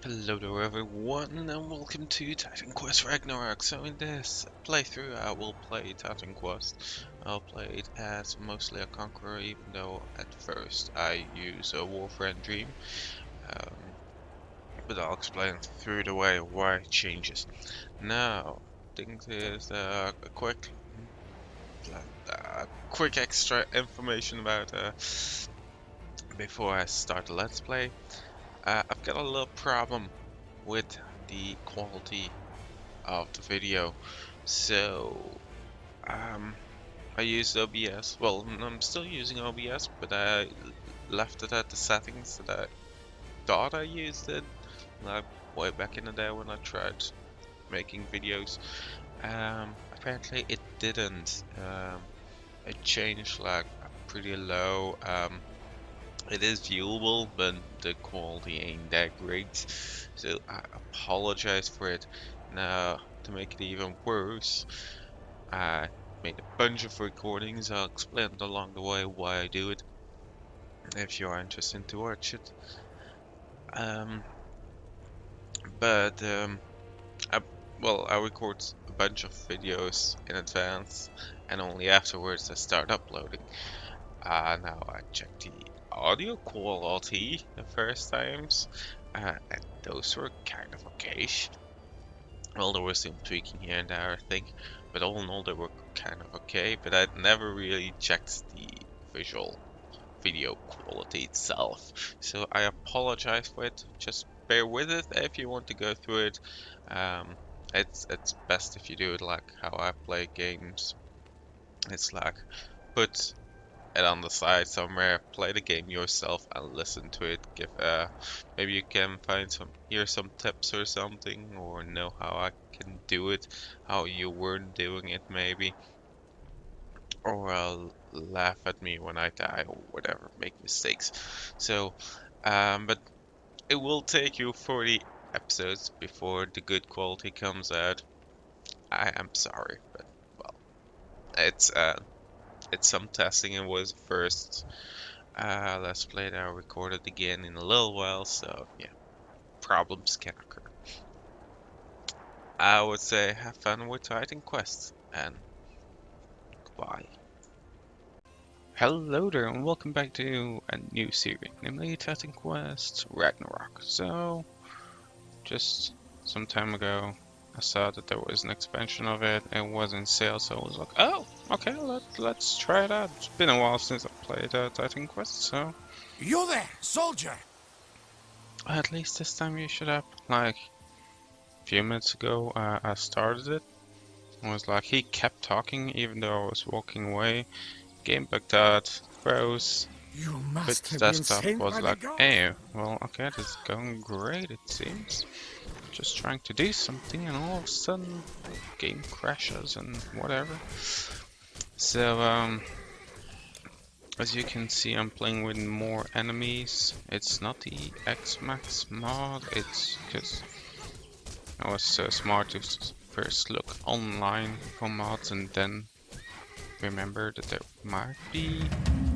Hello there everyone and welcome to Titan Quest Ragnarok. So in this playthrough I will play Titan Quest. I'll play it as mostly a conqueror, even though at first I use a warfare and dream. Um, but I'll explain through the way why it changes. Now, I think there's quick extra information about before I start the let's play. I've got a little problem with the quality of the video. So I used OBS. Well, I'm still using OBS, but I left it at the settings that I thought I used it like way back in the day when I tried making videos. Apparently it didn't. It changed like pretty low. It is viewable, but the quality ain't that great. So I apologize for it. Now, to make it even worse, I made a bunch of recordings. I'll explain along the way why I do it, if you are interested to watch it. Um, but I, I record a bunch of videos in advance, and only afterwards I start uploading. Now I checked the audio quality the first times, and those were kind of okay. Well, there was some tweaking here and there, I think, but all in all, they were kind of okay. But I'd never really checked the visual video quality itself, so I apologize for it. Just bear with it if you want to go through it. Um, it's best if you do it like how I play games. It's like put it on the side somewhere, play the game yourself and listen to it. Give maybe you can find hear some tips or something, or know how I can do it, how you weren't doing it maybe, or laugh at me when I die or whatever, make mistakes. So, but it will take you 40 episodes before the good quality comes out. I am sorry, but well, it's some testing. It was first let's play that. I'll record it again in a little while, so yeah, problems can occur. I would say have fun with Titan Quest, and goodbye. Hello there, and welcome back to a new series, namely Titan Quest Ragnarok. So, just some time ago, I saw that there was an expansion of it. It was in sale, so I was like, oh, okay, let's try it out. It's been a while since I played Titan Quest, so You there, soldier! at least this time you should have. Like, a few minutes ago, I started it. It was like he kept talking even though I was walking away. Game bugged out, froze, You but must the have been desktop sent was by the like, gods. hey, well, okay, this is going great, it seems. Just trying to do something, and all of a sudden, game crashes and whatever. So, as you can see, I'm playing with more enemies. It's not the XmaX mod, it's because I was so smart to first look online for mods and then remember that there might be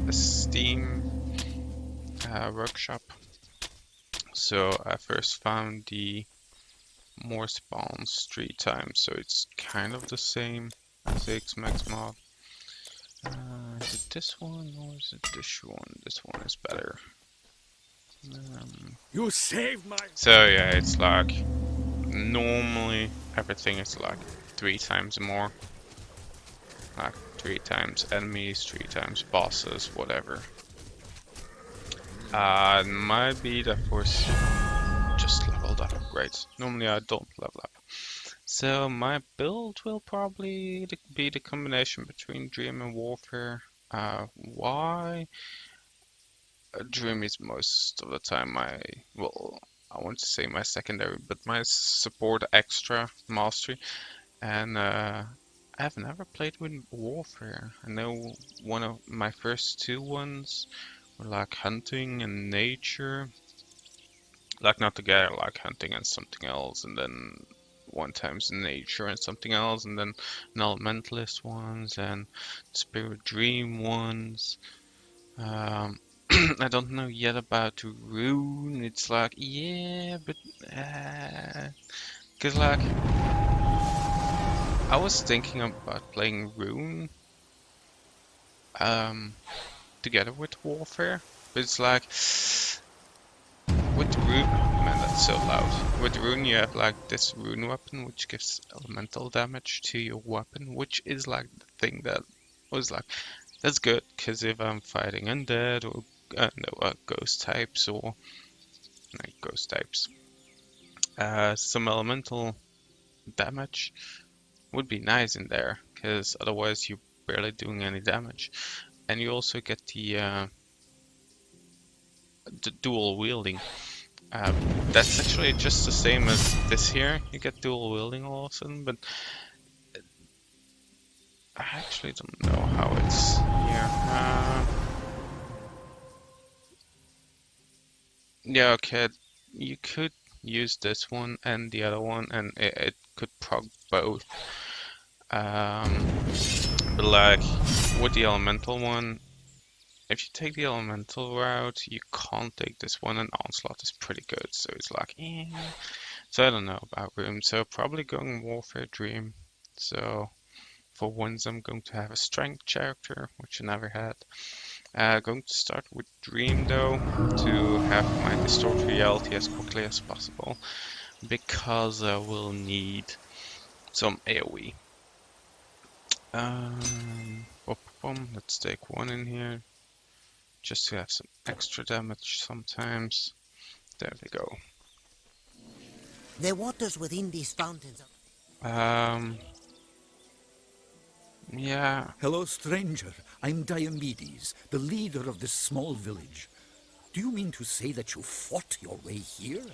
a Steam workshop. So I first found the more spawns 3 times, so it's kind of the same as the XmaX mod. Is it this one or is it this one? This one is better. You saved my... So yeah, it's like normally everything is like 3 times more. Like 3 times enemies, 3 times bosses, whatever. It might be that was just leveled up. Great. Normally I don't level up. So my build will probably be the combination between Dream and Warfare. Why? Dream is most of the time I want to say my secondary, but my support extra mastery. And I've never played with Warfare. I know one of my first two ones were like hunting and nature. Like not together, like hunting and something else, and then one time's nature and something else, and then an elementalist ones and spirit dream ones. I don't know yet about Rune. It's like, yeah, but cause like I was thinking about playing Rune um together with Warfare, but it's like with Rune, man, that's so loud. With Rune, you have like this Rune weapon which gives elemental damage to your weapon, which is like the thing that was like that's good, cause if I'm fighting undead or no, ghost types or like ghost types, some elemental damage would be nice in there, because otherwise you're barely doing any damage. And you also get the dual wielding. Uh, that's actually just the same as this here. You get dual wielding all of a sudden, but I actually don't know how it's here. Yeah, okay. You could use this one and the other one, and it could proc both. But like with the elemental one, if you take the elemental route, you can't take this one, and onslaught is pretty good. So it's like, So I don't know about room. So probably going warfare dream. So for once, I'm going to have a strength character, which I never had. Going to start with dream though, to have my distort reality as quickly as possible, because I will need some AoE. Let's take one in here, just to have some extra damage sometimes. There we go. The waters within these fountains are... Yeah. Hello, stranger. I'm Diomedes, the leader of this small village. Do you mean to say that you fought your way here?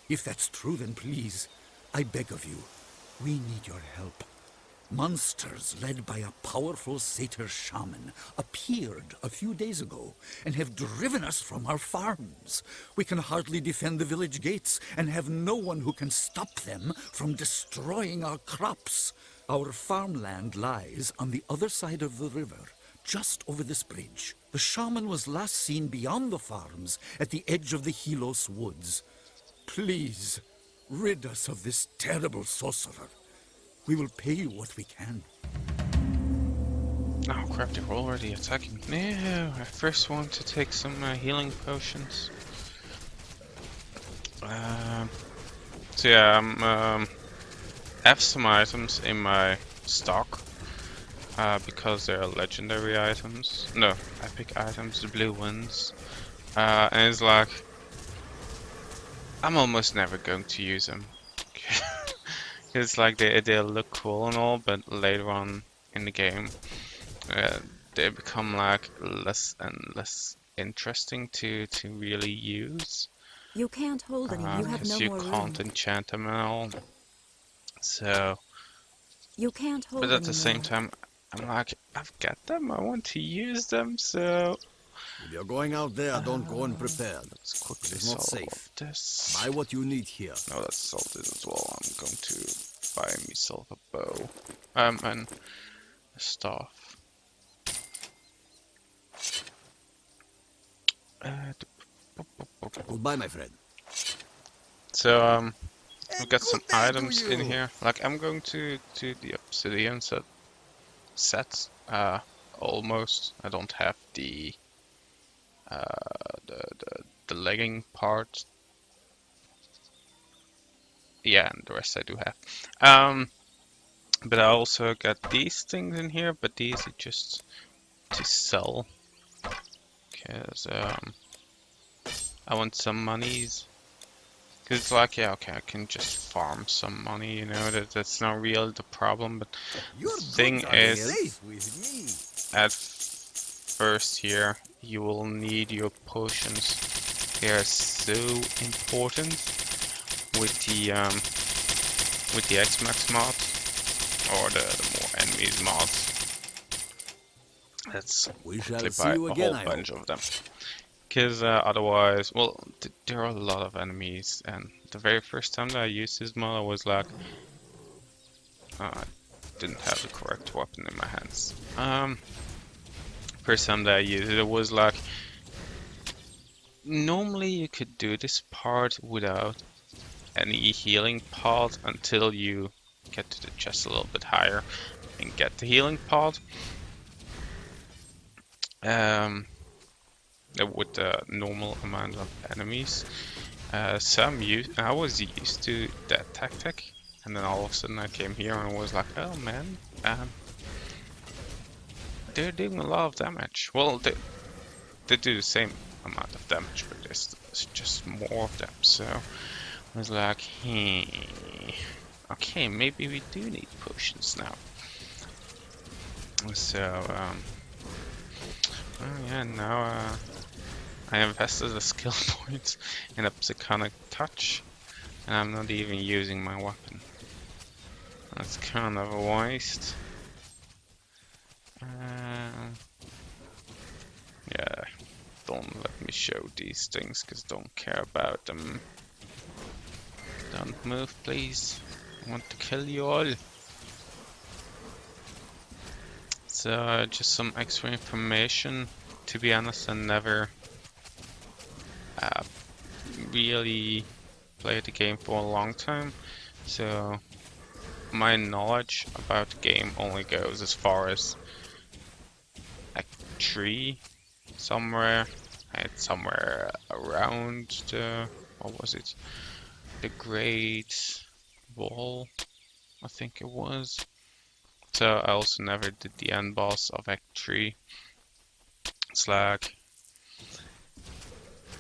If that's true, then please, I beg of you, we need your help. Monsters led by a powerful satyr shaman appeared a few days ago and have driven us from our farms. We can hardly defend the village gates and have no one who can stop them from destroying our crops. Our farmland lies on the other side of the river, just over this bridge. The shaman was last seen beyond the farms at the edge of the Helos woods. Please, rid us of this terrible sorcerer. We will pay you what we can. Oh crap, they're already attacking. No, I first want to take some healing potions. So yeah, I have some items in my stock, because they are legendary items. No, epic items, the blue ones. And it's like, I'm almost never going to use them. It's like they look cool and all, but later on in the game, they become like less and less interesting to really use. You can't hold any. You have no Because you more can't room. enchant them and all. So, You can't but hold at the same anymore. time, I'm like, I've got them. I want to use them. So If you're going out there, don't go unprepared. let's quickly It is not solve safe. this. Buy what you need here. No, that's salted as well. I'm going to buy myself a bow. And a staff. Goodbye, my friend. So I've got some Good day to items in you. here. Like I'm going to the obsidian sets. Almost. I don't have the the legging part. Yeah, and the rest I do have. But I also got these things in here, but these are just to sell. Cause I want some monies. Cause it's like, yeah, okay, I can just farm some money, you know, that's not really the problem, but Your the thing goods are is, safe with me. at first here, you will need your potions. They are so important with the XmaX mods, or the more enemies mods. Let's We shall quickly see buy you a again, whole I bunch hope. of them. Because otherwise, well, there are a lot of enemies, and the very first time that I used this mod, I was like, I didn't have the correct weapon in my hands. First time that I used it, it was like, normally you could do this part without any healing pod until you get to the chest a little bit higher and get the healing pod. With the normal amount of enemies. I was used to that tactic, and then all of a sudden I came here and was like, oh man, they're doing a lot of damage. Well, they do the same amount of damage, but there's just more of them. So I was like, okay, maybe we do need potions now. So, oh yeah, now I invested a skill point in a Psychonic Touch, and I'm not even using my weapon. That's kind of a waste. Yeah, don't let me show these things, because don't care about them. Don't move, please. I want to kill you all. So, just some extra information. To be honest, I never really played the game for a long time, so my knowledge about the game only goes as far as Act 3, somewhere around the, what was it? The Great Wall, I think it was. So I also never did the end boss of Act 3. It's like,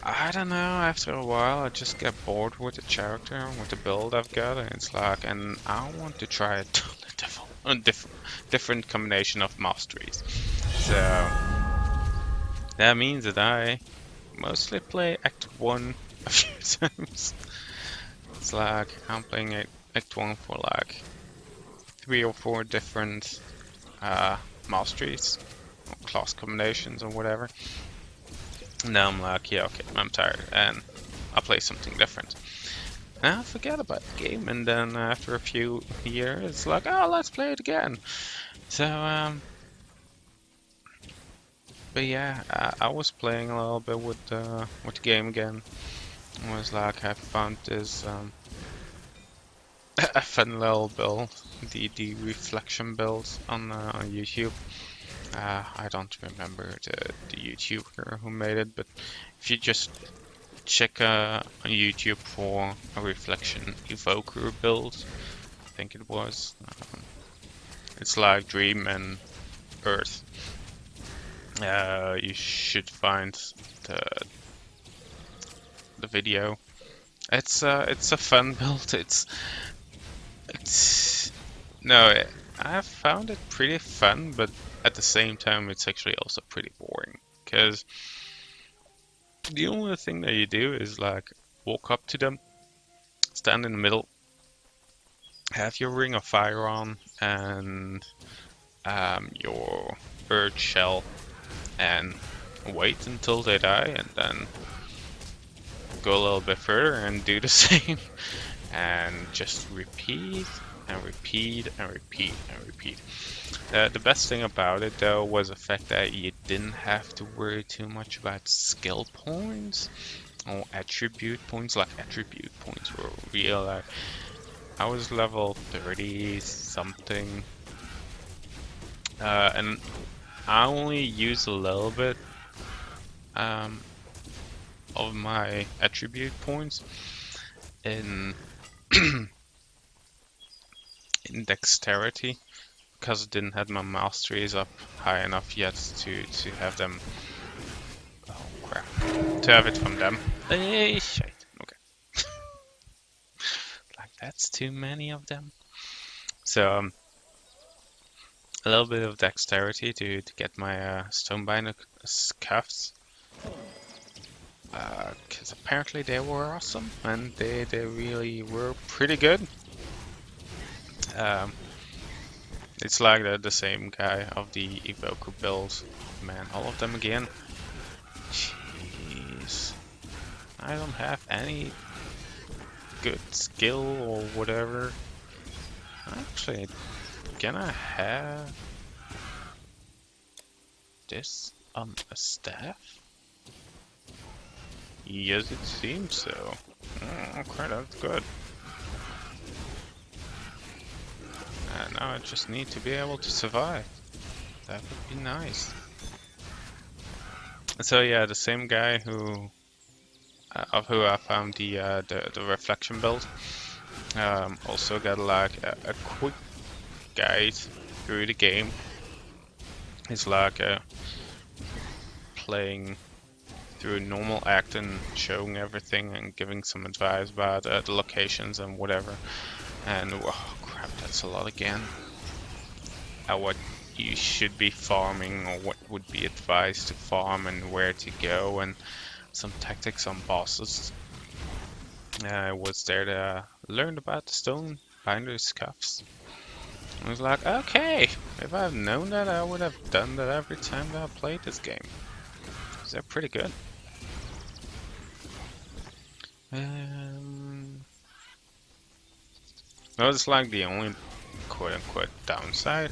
I don't know, after a while I just get bored with the character, with the build I've got, and it's like, and I want to try a totally different combination of masteries. So that means that I mostly play Act 1 a few times. It's like, I'm playing Act 1 for like 3 or 4 different masteries, or class combinations or whatever. Now I'm like, yeah, okay, I'm tired, and I'll play something different. And I forget about the game, and then after a few years, it's like, oh, let's play it again. So, but yeah, I was playing a little bit with the game again. It was like, I found this a fun little build, the reflection build on YouTube. I don't remember the YouTuber who made it, but if you just check on YouTube for a reflection evoker build, I think it was. It's like Dream and Earth. You should find the video. It's a fun build. I found it pretty fun, but at the same time, it's actually also pretty boring, because the only thing that you do is like walk up to them, stand in the middle, have your ring of fire on, and your earth shell, and wait until they die, and then go a little bit further and do the same, and just repeat and repeat and repeat and repeat. The best thing about it though was the fact that you didn't have to worry too much about skill points or attribute points. Like, attribute points were real. I was level 30 something, and I only use a little bit of my attribute points in in dexterity, because I didn't have my masteries up high enough yet to have them. Oh crap! To have it from them. Hey, shit. Okay. Like, that's too many of them. So a little bit of dexterity to get my stonebinder cuffs. Because apparently they were awesome, and they really were pretty good. It's like the same guy of the evoker build. Man, all of them again. Jeez. I don't have any good skill or whatever. Actually, can I have this on a staff? Yes, it seems so. Okay, that's good. And now I just need to be able to survive. That would be nice. So yeah, the same guy who of who I found the reflection build also got like a quick guide through the game. It's like playing through normal act and showing everything and giving some advice about the locations and whatever. And oh crap, that's a lot again. What you should be farming or what would be advised to farm and where to go and some tactics on bosses. I was there to learn about the stone binder's cuffs. I was like, okay, if I'd known that, I would have done that every time that I played this game. They're pretty good. That was like the only quote-unquote downside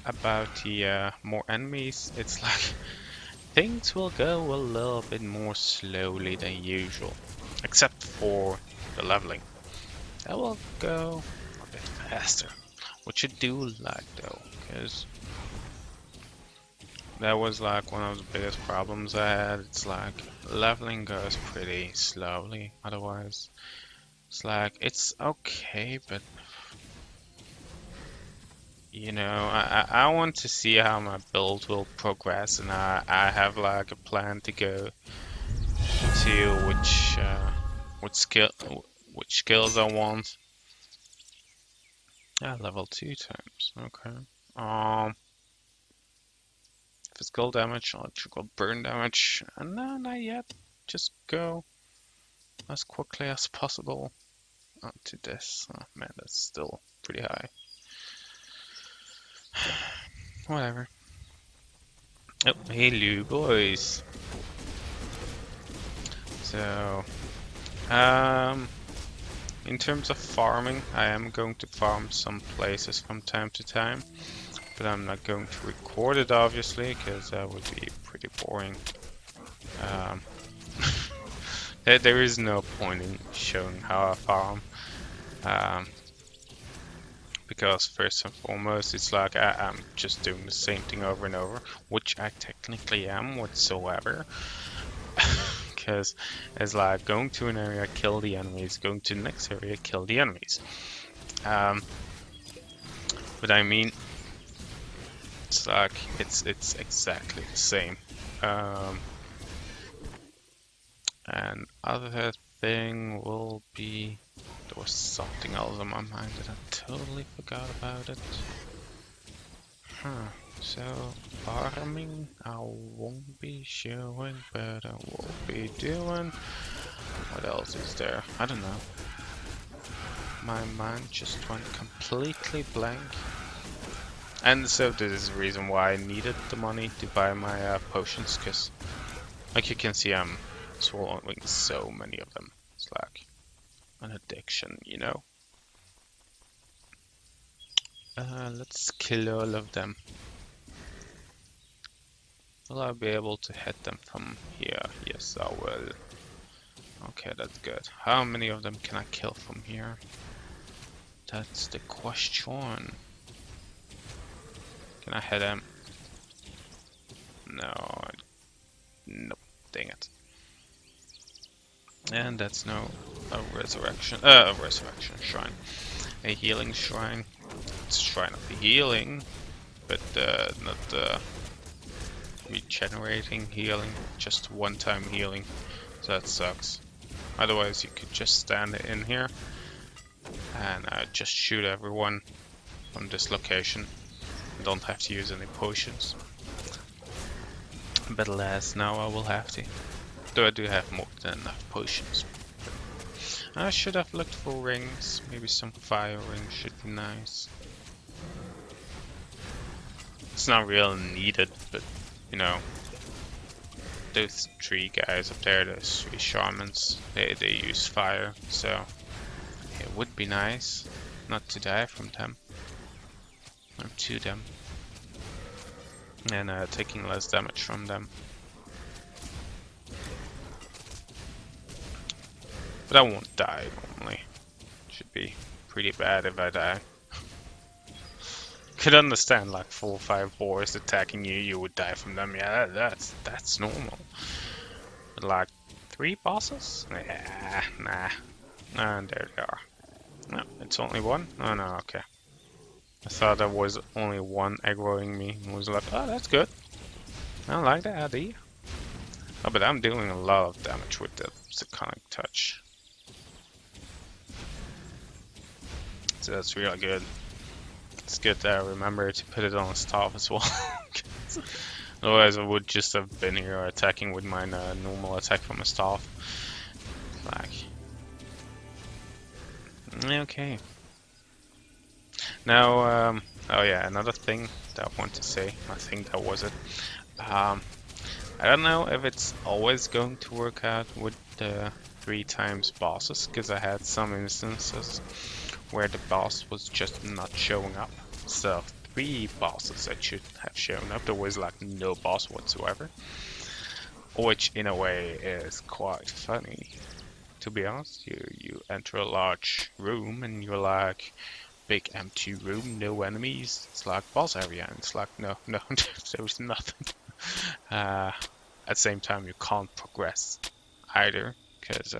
about the more enemies. It's like things will go a little bit more slowly than usual, except for the leveling. That will go a bit faster, which I do like though, because that was like one of the biggest problems I had. It's like leveling goes pretty slowly otherwise. It's like, it's okay, but you know, I want to see how my build will progress, and I have like a plan to go to which skills I want. Yeah, level 2 times. Okay. Physical damage, electrical burn damage, and no, not yet. Just go as quickly as possible onto this. Oh man, that's still pretty high. Whatever. Oh, hello boys. So, in terms of farming, I am going to farm some places from time to time, but I'm not going to record it obviously, because that would be pretty boring. There is no point in showing how I farm, because first and foremost, it's like I'm just doing the same thing over and over, which I technically am whatsoever. Because it's like going to an area, kill the enemies, going to the next area, kill the enemies. But I mean, it's like it's exactly the same. And other thing will be, there was something else on my mind that I totally forgot about it. So farming I won't be showing, but I will be doing. What else is there? I don't know. My mind just went completely blank. And so this is the reason why I needed the money to buy my potions, because like you can see I'm swallowing so many of them. It's like an addiction, you know? Let's kill all of them. Will I be able to hit them from here? Yes, I will. Okay, that's good. How many of them can I kill from here? That's the question. Can I hit him? No. Nope. Dang it. And that's no a resurrection shrine. A healing shrine. It's a shrine of healing, but not regenerating healing, just one-time healing. So that sucks. Otherwise you could just stand in here and just shoot everyone from this location. Don't have to use any potions. But alas, now I will have to. Though I do have more than enough potions. I should have looked for rings. Maybe some fire rings should be nice. It's not real needed, but you know, those 3 guys up there, those 3 shamans, they use fire, so it would be nice not to die from them, or to them, and taking less damage from them. But I won't die normally. Should be pretty bad if I die. Could understand like 4 or 5 boars attacking you, you would die from them. Yeah, that's normal. But like 3 bosses? Yeah, nah. And there they are. No, it's only one? Oh no, okay. I thought there was only one aggroing me and was like, oh, that's good. I like that idea. Oh, but I'm doing a lot of damage with the Zirconic Touch. So that's really good. It's good that I remember to put it on staff as well. Otherwise I would just have been here attacking with my normal attack from a staff. Like... Okay. Now, oh yeah, another thing that I want to say, I think that was it. I don't know if it's always going to work out with the 3 times bosses, because I had some instances where the boss was just not showing up. So 3 bosses that should have shown up, there was like no boss whatsoever. Which in a way is quite funny. To be honest, you enter a large room and you're like, big empty room, no enemies. It's like boss area, and it's like no, there's nothing. At the same time, you can't progress either, because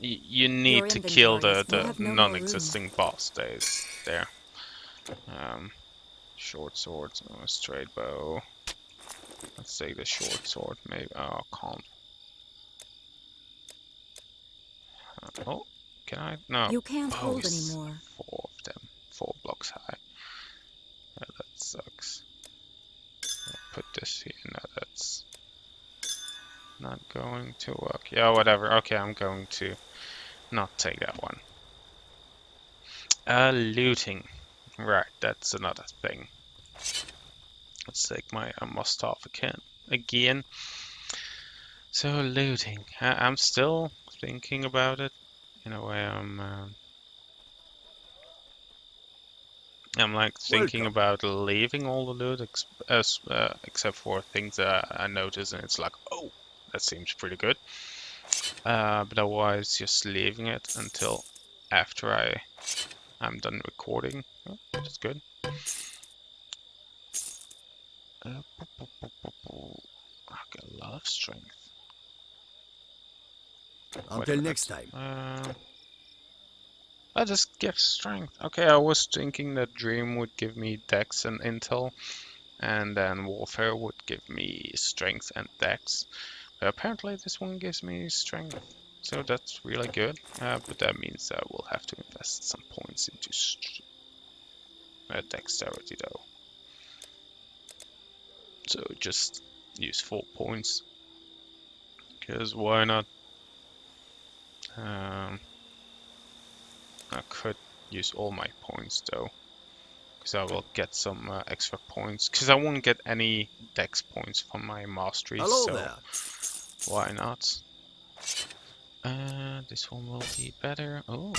you need to kill the non-existing boss days there. Short swords, a straight bow. Let's take the short sword, maybe. Oh, can't. Oh, can I? No. You can't Oh, hold anymore. 4 of them. 4 blocks high. Yeah, that sucks. I'll put this here. No, that's not going to work. Yeah, whatever. Okay, I'm going to not take that one. Looting. Right, that's another thing. Let's take my must off again. So looting. I'm still thinking about it. In a way, I'm like thinking about leaving all the loot except for things that I notice, and it's like, oh, that seems pretty good. But otherwise, just leaving it until after I'm done recording. Oh, that's good. I got a lot of strength. Until next time. I just give strength. Okay, I was thinking that Dream would give me Dex and Intel, and then Warfare would give me strength and Dex. But apparently this one gives me strength, so that's really good. But that means I will have to invest some points into Dexterity though. So just use 4 points, because why not? I could use all my points though, because I will get some extra points, because I won't get any Dex points from my mastery. Hello so there. Why not? This one will be better. Oh,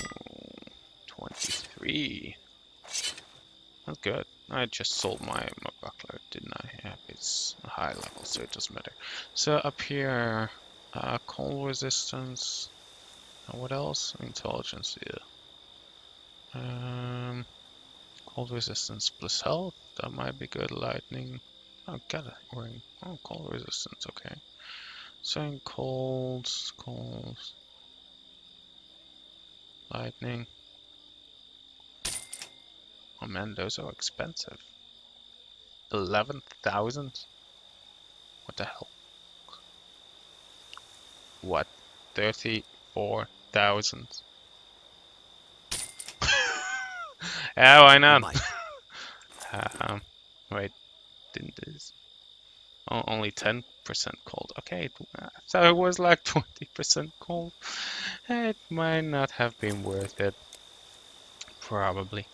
23. That's good. I just sold my buckler, didn't I? Yeah, it's a high level, so it doesn't matter. So up here, cold resistance. What else? Intelligence, yeah. Cold resistance plus health. That might be good. Lightning. Oh, got a ring. Oh, cold resistance. Okay. So cold, lightning. Oh man, those are expensive. 11,000? What the hell? What? 34,000? Yeah, why not? Wait, didn't this? Oh, only 10% cold. Okay, so it was like 20% cold. It might not have been worth it. Probably.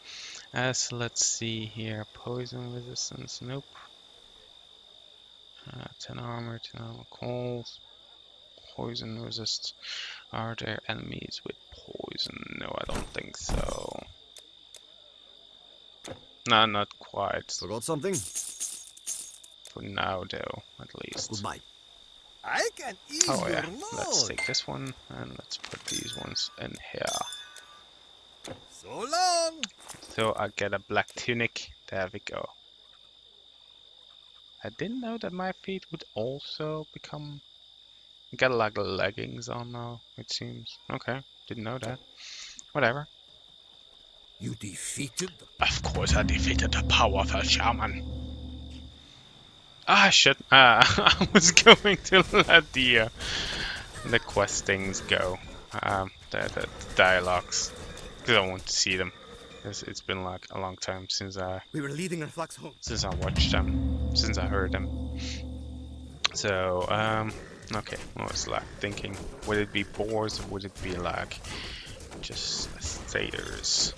So let's see here. Poison resistance. Nope. 10 armor, 10 armor cold. Poison resist. Are there enemies with poison? No, I don't think so. No, not quite. Forgot something? For now, though, at least. Goodbye. I can ease Oh your yeah, let's load. take this one and let's put these ones in here. So long. So I get a black tunic. There we go. I didn't know that my feet would also become... Get like leggings on now, it seems. Okay, didn't know that. Whatever. You defeated the... Of course I defeated the powerful shaman. Ah shit, I was going to let the quest things go. The dialogues. Because I want to see them. It's been like a long time We were leading our flocks home. since I watched them, since I heard them. So, okay, I was like thinking, would it be boars or would it be like just satyrs?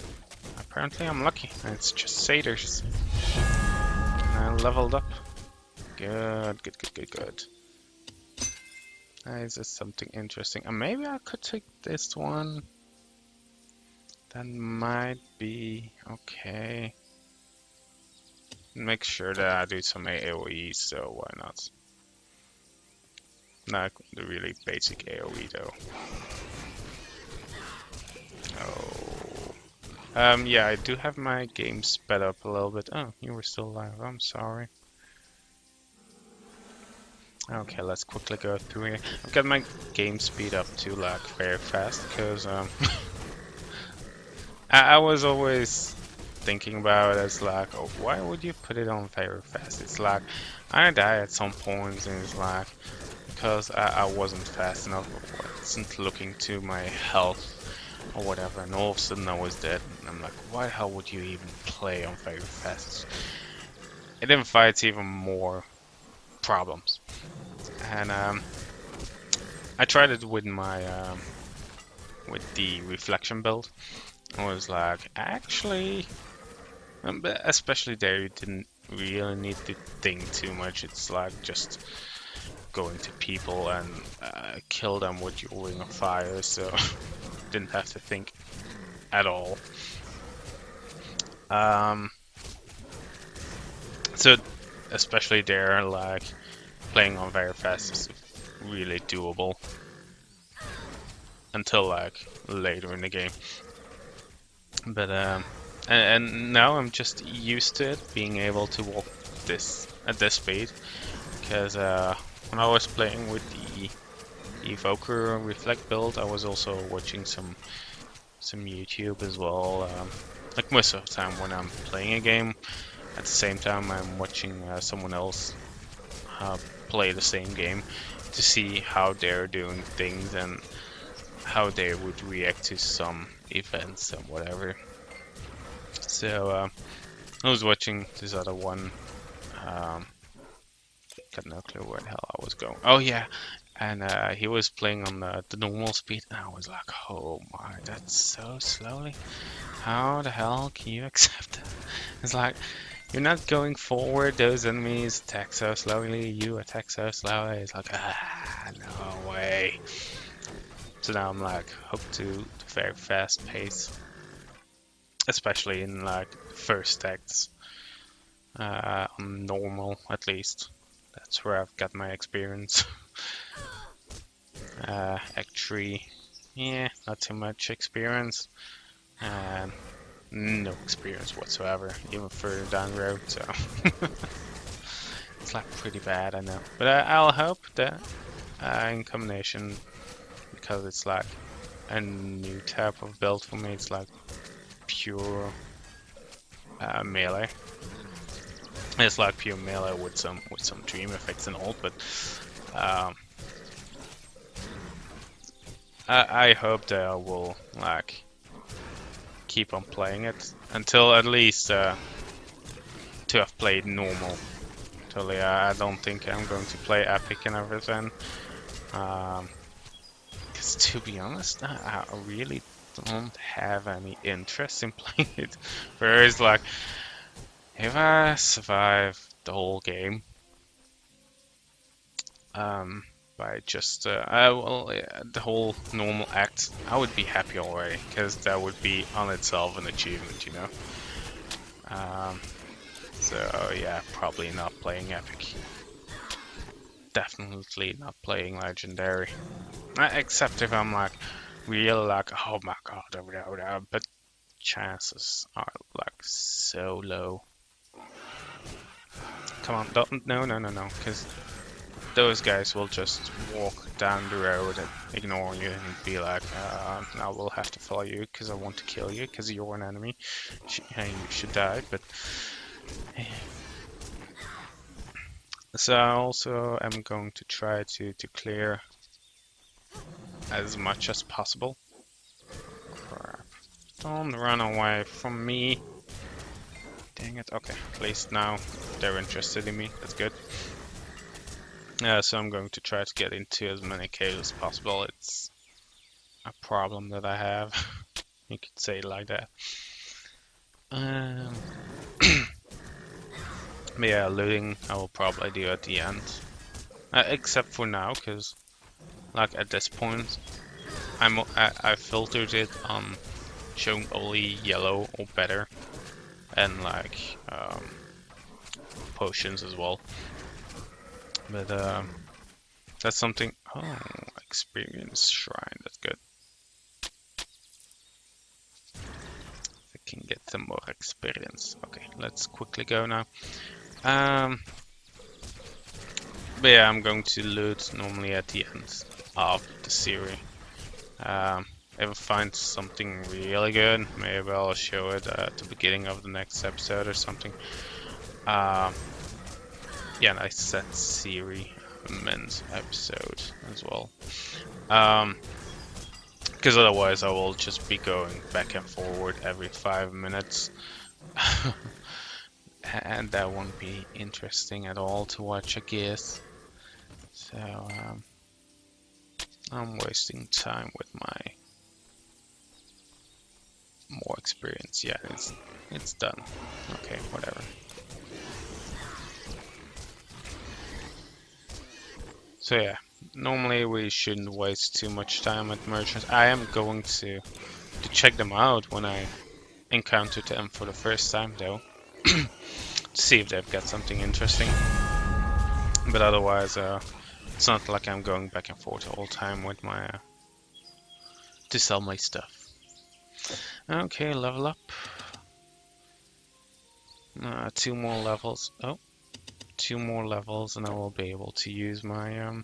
Apparently I'm lucky, it's just satyrs. And I leveled up. Good, good, good, good, good. Is this something interesting? And maybe I could take this one. That might be okay. Make sure that I do some AoE, so why not? Not the really basic AoE though. Oh. Yeah, I do have my game sped up a little bit. Oh, you were still alive. I'm sorry. Okay, let's quickly go through here. I've got my game speed up to like very fast because I was always thinking about it as like, oh, why would you put it on very fast? It's like I die at some points and it's like because I wasn't fast enough or wasn't looking to my health or whatever, and all of a sudden I was dead. And I'm like, why the hell would you even play on very fast? It invites even more problems. And I tried it with my with the reflection build. I was like, actually, but especially there, you didn't really need to think too much. It's like just going to people and kill them with your ring of fire, so didn't have to think at all. So especially there, like playing on very fast is really doable until like later in the game. But and now I'm just used to it, being able to walk this at this speed, because when I was playing with the Evoker Reflect build, I was also watching some YouTube as well. Like most of the time when I'm playing a game, at the same time I'm watching someone else play the same game to see how they're doing things and how they would react to some events and whatever. So I was watching this other one. Got no clue where the hell I was going. Oh yeah, and he was playing on the normal speed, and I was like, oh my, that's so slowly. How the hell can you accept that? It's like, you're not going forward, those enemies attack so slowly, you attack so slowly. It's like, no way. So now I'm like hooked to the very fast pace, especially in like first acts, on normal at least. That's where I've got my experience. Act 3, yeah, not too much experience. No experience whatsoever, even further down the road, so it's like pretty bad, I know. But I'll hope that in combination, because it's like a new type of build for me, it's like pure melee. It's like pure melee with some dream effects and all, but I hope that I will like keep on playing it until at least to have played normal. Totally, I don't think I'm going to play epic and everything. Because to be honest, I really don't have any interest in playing it. Whereas like, if I survive the whole game, by just the whole normal act, I would be happy already, because that would be on itself an achievement, you know. So yeah, probably not playing epic. definitely not playing Legendary. Except if I'm like real like, oh my god, but chances are like so low. Come on, don't, no, because those guys will just walk down the road and ignore you and be like, I will have to follow you because I want to kill you because you're an enemy and you should die. But so I also am going to try to clear as much as possible. Crap. Don't run away from me. Dang it. Okay, at least now they're interested in me. That's good. So I'm going to try to get into as many caves as possible. It's a problem that I have. You could say it like that. But yeah, looting I will probably do at the end. Except for now, because like at this point, I filtered it on showing only yellow or better, and like potions as well. But that's something. Oh, experience shrine. That's good. I can get some more experience. Okay, let's quickly go now. But yeah, I'm going to loot normally at the end of the series. If I find something really good, maybe I'll show it at the beginning of the next episode or something. Yeah, and I said series, men's episode as well. Because otherwise I will just be going back and forward every 5 minutes. And that won't be interesting at all to watch, I guess. So, I'm wasting time with my more experience. Yeah, it's done. Okay, whatever. So yeah, normally we shouldn't waste too much time at merchants. I am going to check them out when I encounter them for the first time though. To see if they've got something interesting. But otherwise, it's not like I'm going back and forth all the time with my to sell my stuff. Okay, level up. 2 more levels. Oh, 2 more levels, and I will be able to use my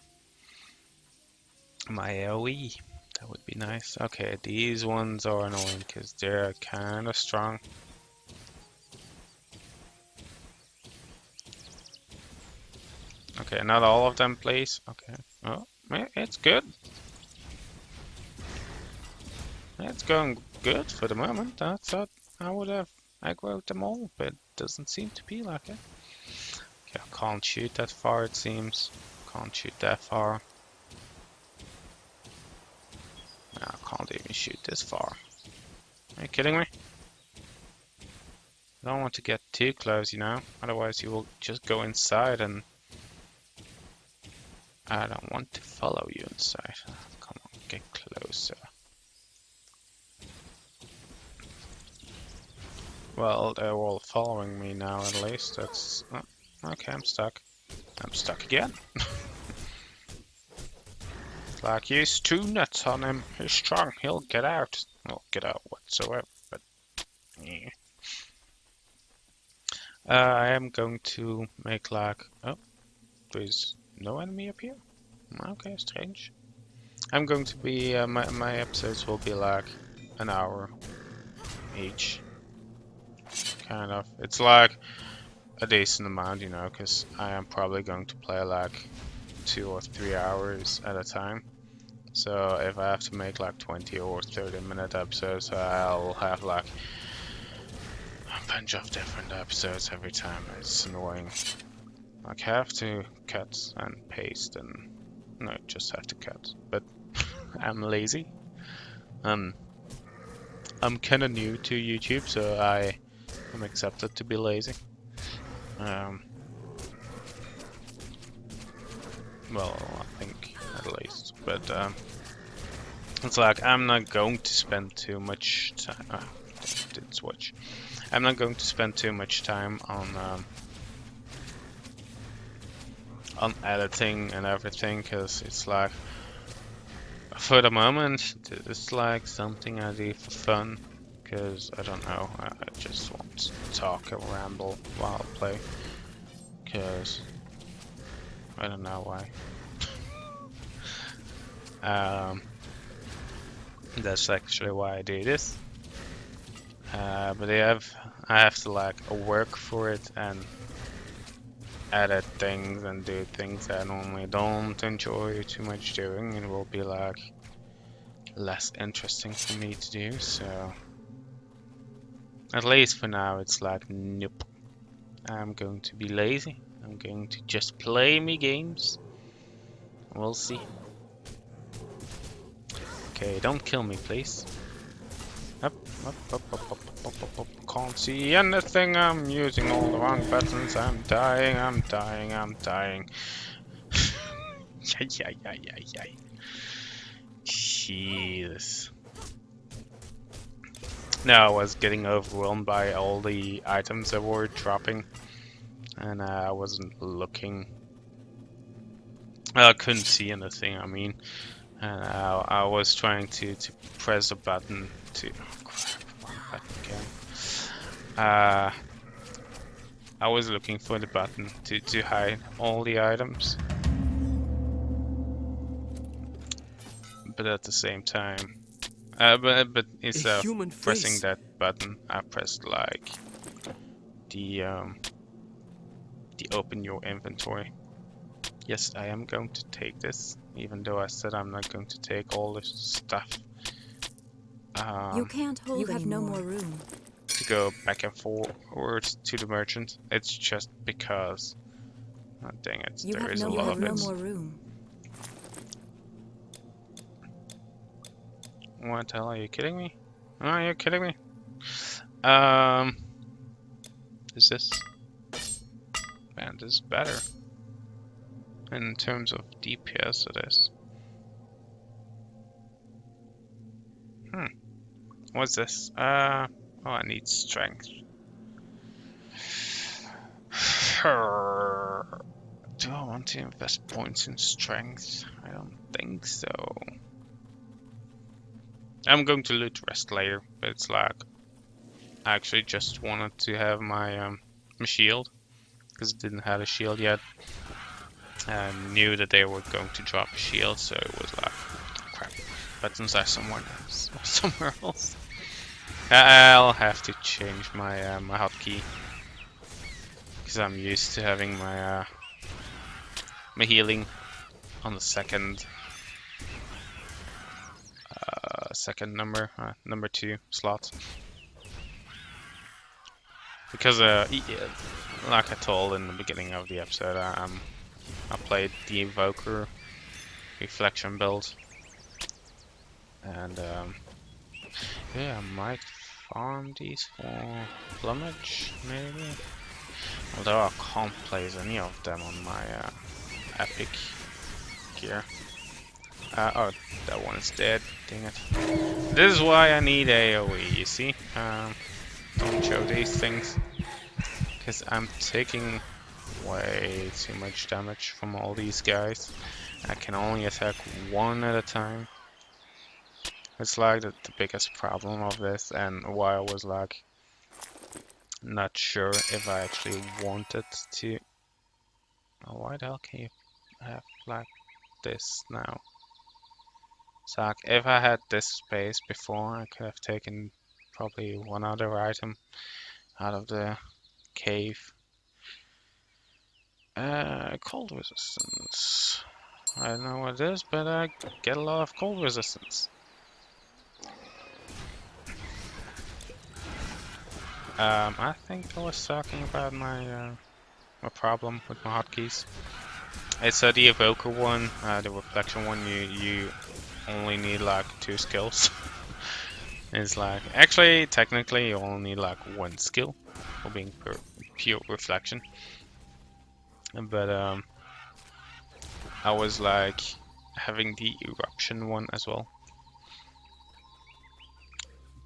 my AoE. That would be nice. Okay, these ones are annoying because they're kind of strong. Okay, not all of them, please. Okay. Oh, yeah, it's good. It's going good for the moment. I thought I would have aggroed them all, but it doesn't seem to be like it. Okay, I can't shoot that far, it seems. Can't shoot that far. No, I can't even shoot this far. Are you kidding me? I don't want to get too close, you know? Otherwise you will just go inside and I don't want to follow you inside. Come on, get closer. Well, they're all following me now at least. That's... Oh, okay, I'm stuck. I'm stuck again. Like, use 2 nuts on him. He's strong. He'll get out. Well, get out whatsoever, but... Yeah. I am going to make like... Oh, there's no enemy up here? Okay, strange. I'm going to be... my episodes will be like an hour each. Kind of. It's like a decent amount, you know, because I am probably going to play like 2 or 3 hours at a time. So if I have to make like 20 or 30-minute episodes, I'll have like a bunch of different episodes every time. It's annoying. Like I have to cut and paste and no, just have to cut. But I'm lazy. I'm kind of new to YouTube, so I'm accepted to be lazy. Well, I think at least, but it's like I'm not going to spend too much time. Didn't switch. I'm not going to spend too much time on editing and everything, because it's like, for the moment, it's like something I do for fun, because I don't know, I just want to talk and ramble while I play, because I don't know why. That's actually why I do this. But I have to like work for it and edit things and do things I normally don't enjoy too much doing. It will be like less interesting for me to do, so at least for now it's like, nope. I'm going to be lazy. I'm going to just play me games. We'll see. Okay, don't kill me, please. Up, up, up, up, up, up, up, up. Can't see anything. I'm using all the wrong buttons. I'm dying, I'm dying, I'm dying. Yay, yay, yay, yay, yay. Jesus. No, I was getting overwhelmed by all the items that were dropping, and I wasn't looking. I couldn't see anything, I mean, and I was trying to press a button to. Oh, crap, wrong button again. I was looking for the button to hide all the items, but at the same time, but instead of pressing that button, I pressed like the open your inventory. Yes, I am going to take this, even though I said I'm not going to take all this stuff. You can't hold. You have no more room. To go back and forward to the merchant. It's just because, oh, dang it, there is a lot of it. No more room. What the hell, are you kidding me? Are you kidding me? Is this? Man, this is better. In terms of DPS, it is. What's this? Oh, I need strength. Do I want to invest points in strength? I don't think so. I'm going to loot the rest later, but it's like I actually just wanted to have my shield, because it didn't have a shield yet. I knew that they were going to drop a shield, so it was like, crap, buttons are somewhere else. I'll have to change my my hotkey, because I'm used to having my my healing on the second number 2 slot. Because like I told in the beginning of the episode, I played the Evoker Reflection build, and yeah, I might farm these for plumage, maybe. Although I can't place any of them on my epic gear. Oh, that one's dead. Dang it. This is why I need AoE, you see? Don't show these things, because I'm taking way too much damage from all these guys. I can only attack one at a time. It's like the biggest problem of this, and why I was like not sure if I actually wanted to. Oh, why the hell can you have like this now? So like, if I had this space before, I could have taken probably one other item out of the cave. Cold resistance. I don't know what it is, but I get a lot of cold resistance. I think I was talking about my my problem with my hotkeys. It's the Evoker one, the Reflection one. You only need like 2 skills. It's like, actually, technically, you only need like 1 skill for being pure Reflection. But I was like having the Eruption one as well,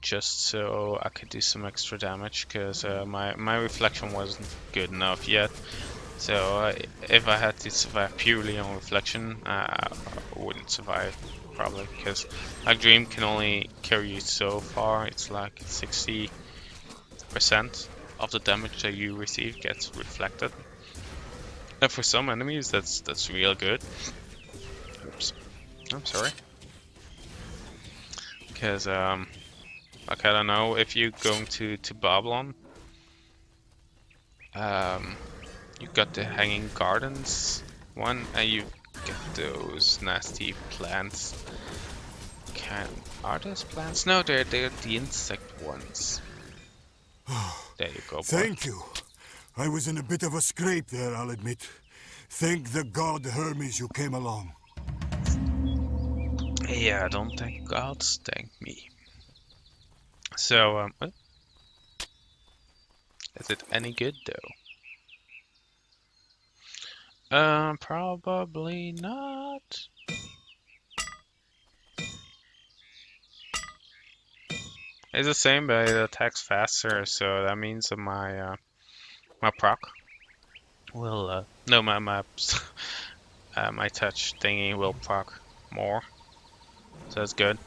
just so I could do some extra damage, because my Reflection wasn't good enough yet. So if I had to survive purely on reflection, I wouldn't survive probably, because like Dream can only carry you so far. It's like 60% of the damage that you receive gets reflected. And for some enemies, that's real good. Oops, I'm sorry. Because like I don't know, if you're going to Babylon, you got the Hanging Gardens one, and you get those nasty plants. Are those plants? No, they're the insect ones. There you go, boy. Thank you. I was in a bit of a scrape there, I'll admit. Thank the god Hermes you came along. Yeah, don't thank gods, thank me. So, is it any good though? Probably not. It's the same, but it attacks faster, so that means that my my proc will no my my touch thingy will proc more, so that's good.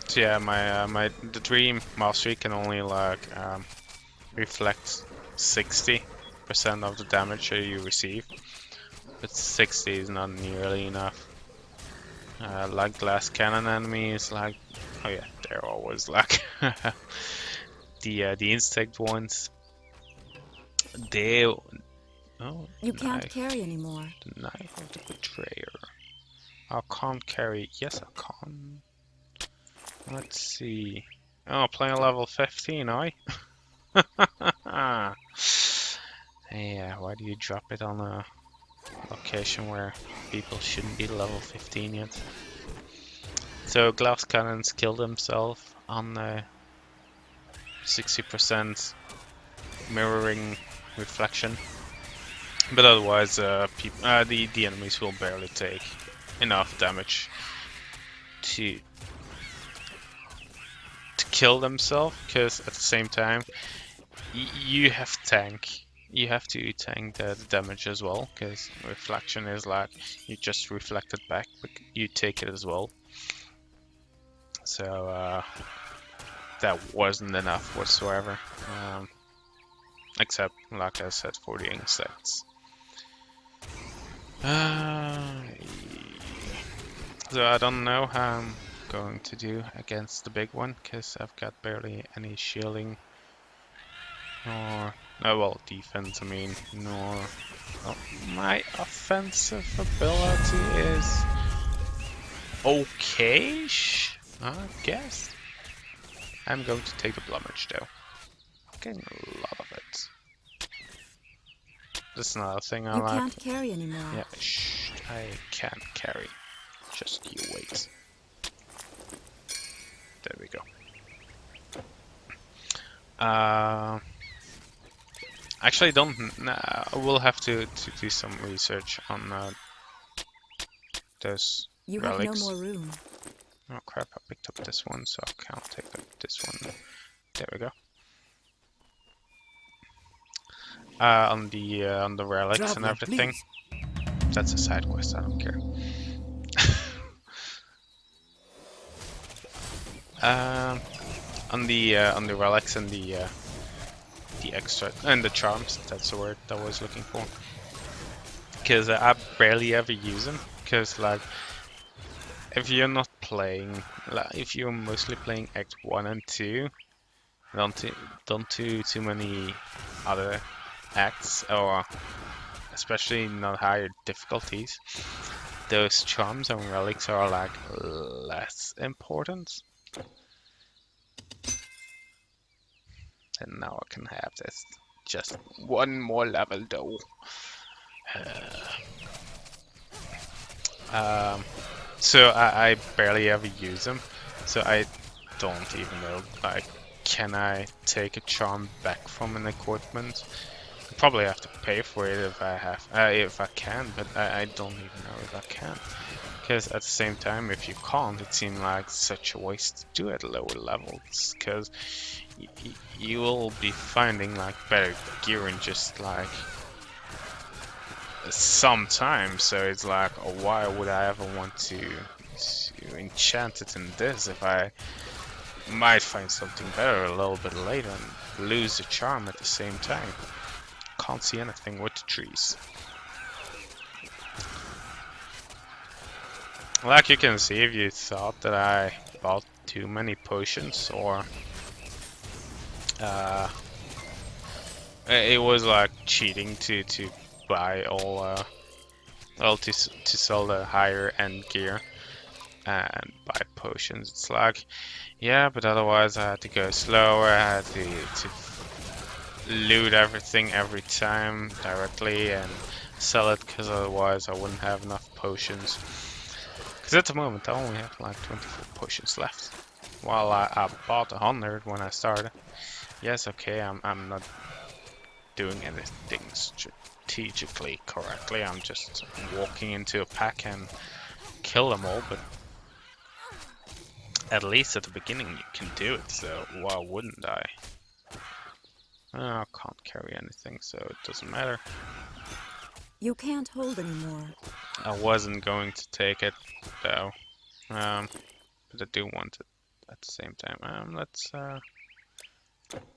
So yeah, my the Dream Mastery can only like reflect 60% of the damage that you receive, but 60 is not nearly enough. Like glass cannon enemies, like oh yeah, they're always like the insect ones. They You can't carry anymore. the knife of the betrayer. I can't carry. Yes, I can. Let's see. Oh, playing level 15, aye? Yeah, why do you drop it on a location where people shouldn't be level 15 yet? So glass cannons kill themselves on 60% mirroring reflection, but otherwise the enemies will barely take enough damage to kill themselves, because at the same time you have to tank the damage as well, because reflection is like you just reflect it back, but you take it as well. So that wasn't enough whatsoever, except like I said for the insects. So I don't know how I'm going to do against the big one, because I've got barely any shielding or well, defense, I mean, nor my offensive ability is okay-ish, I guess. I'm going to take the blumage though. I'm getting a lot of it. That's another thing I You like. can't carry anymore. Yeah, shh, I can't carry. Just you wait. There we go. Actually, don't. Nah, we'll have to do some research on those You relics. have no more room. Oh crap! I picked up this one, so I can't take up this one. There we go. On the relics and Traveler, everything. please. That's a side quest. I don't care. On the relics and the extra and the charms. That's the word that I was looking for. Because I barely ever use them. Because like, if you're not playing, like, if you're mostly playing Act 1 and 2, don't do too many other acts, or especially not higher difficulties, those charms and relics are like less important. And now I can have this. Just one more level though. So I barely ever use them, so I don't even know, like, can I take a charm back from an equipment? I probably have to pay for it if I have, if I can, but I don't even know if I can, Because at the same time, if you can't, it seems like such a waste to do at lower levels. Because you will be finding like better gear in just like some time. So it's like, oh, why would I ever want to enchant it in this if I might find something better a little bit later and lose the charm at the same time? Can't see anything with the trees. Like you can see, if you thought that I bought too many potions, or it was like cheating to buy all to sell the higher end gear and buy potions. It's like, yeah, but otherwise I had to go slower. I had to loot everything every time directly and sell it, because otherwise I wouldn't have enough potions. Because at the moment I only have like 24 potions left, while I bought 100 when I started. Yes, okay, I'm not doing anything strategically correctly. I'm just walking into a pack and kill them all, but at least at the beginning you can do it, so why wouldn't I? I can't carry anything, so it doesn't matter. You can't hold anymore. I wasn't going to take it, though. But I do want it at the same time. Let's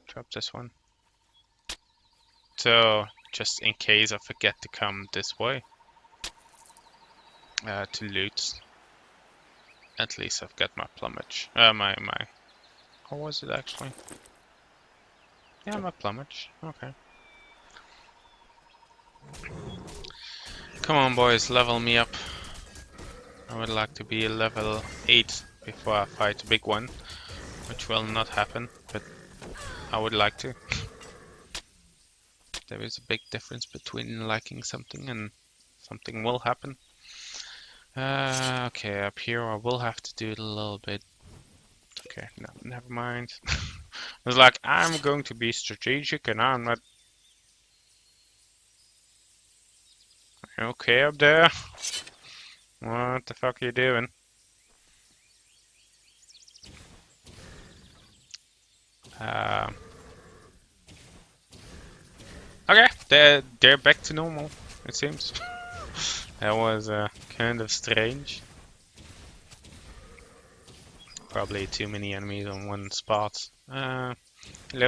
drop this one. So, just in case I forget to come this way to loot, at least I've got my plumage. My how was it actually? Yeah, my plumage. Okay. Come on, boys, level me up. I would like to be level 8 before I fight the big one, which will not happen, but I would like to. There is a big difference between liking something and something will happen. Okay, up here I will have to do it a little bit. Okay, no, never mind. It's like, I'm going to be strategic and I'm not. Okay, up there. What the fuck are you doing? Okay, they're back to normal, it seems. That was kind of strange. Probably too many enemies on one spot. Hello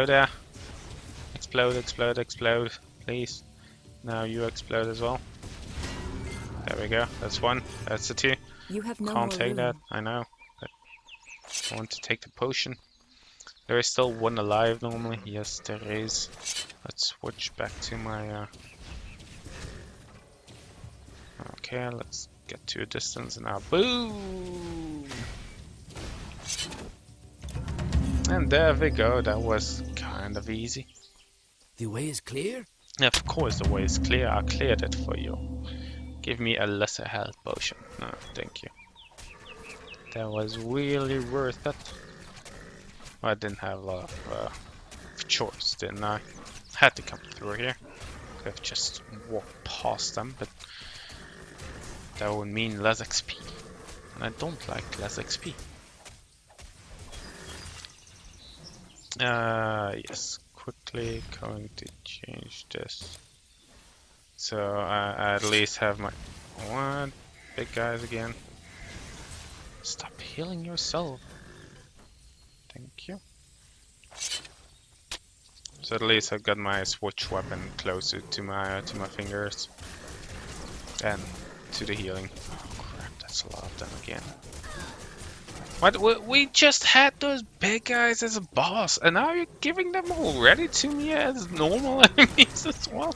there. Explode, explode, explode, please. Now you explode as well. There we go. That's one. That's the two. You have no Can't more take room. that. I know. But I want to take the potion. There is still one alive normally. Yes, there is. Let's switch back to my. Okay, let's get to a distance and now boom! And there we go. That was kind of easy. The way is clear? Of course, the way is clear. I cleared it for you. Give me a lesser health potion. No, thank you. That was really worth it. I didn't have a lot of choice, didn't I? Had to come through here. Could have just walked past them, but that would mean less XP. And I don't like less XP. Yes, quickly going to change this. So I at least have my... What? Big guys again. Stop healing yourself. Thank you. So at least I got my switch weapon closer to my fingers. And to the healing. Oh crap, that's a lot of them again. What? We just had those big guys as a boss, and now you're giving them already to me as normal enemies as well?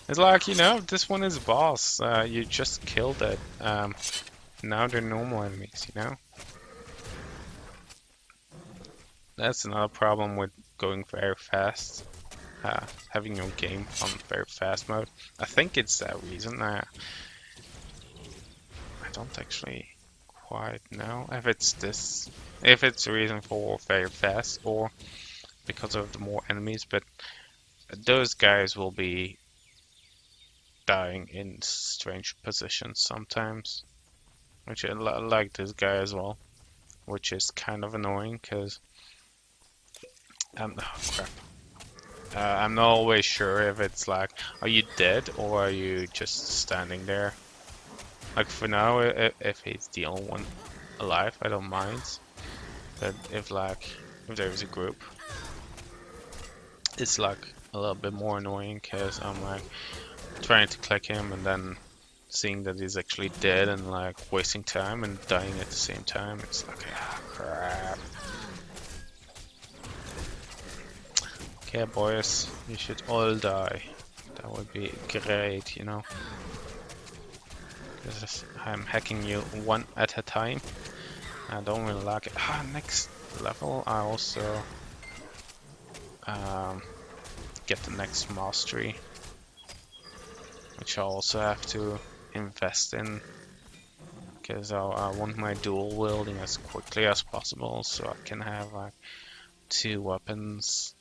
It's like, you know, this one is a boss. You just killed it. Now they're normal enemies, you know? That's another problem with going very fast. Having your game on very fast mode. I think it's that reason. I don't actually quite know if it's this, if it's the reason for very fast or because of the more enemies, but those guys will be dying in strange positions sometimes, which I like this guy as well, which is kind of annoying because oh crap. I'm not always sure if it's like, are you dead or are you just standing there? Like for now, if he's the only one alive, I don't mind. But if there's a group, it's like a little bit more annoying because I'm like trying to click him and then seeing that he's actually dead and like wasting time and dying at the same time. It's like, ah, crap. Okay, boys, you should all die. That would be great, you know. Because I'm hacking you one at a time. I don't really like it. Next level, I also get the next mastery, which I also have to invest in. Because I want my dual wielding as quickly as possible, so I can have like 2 weapons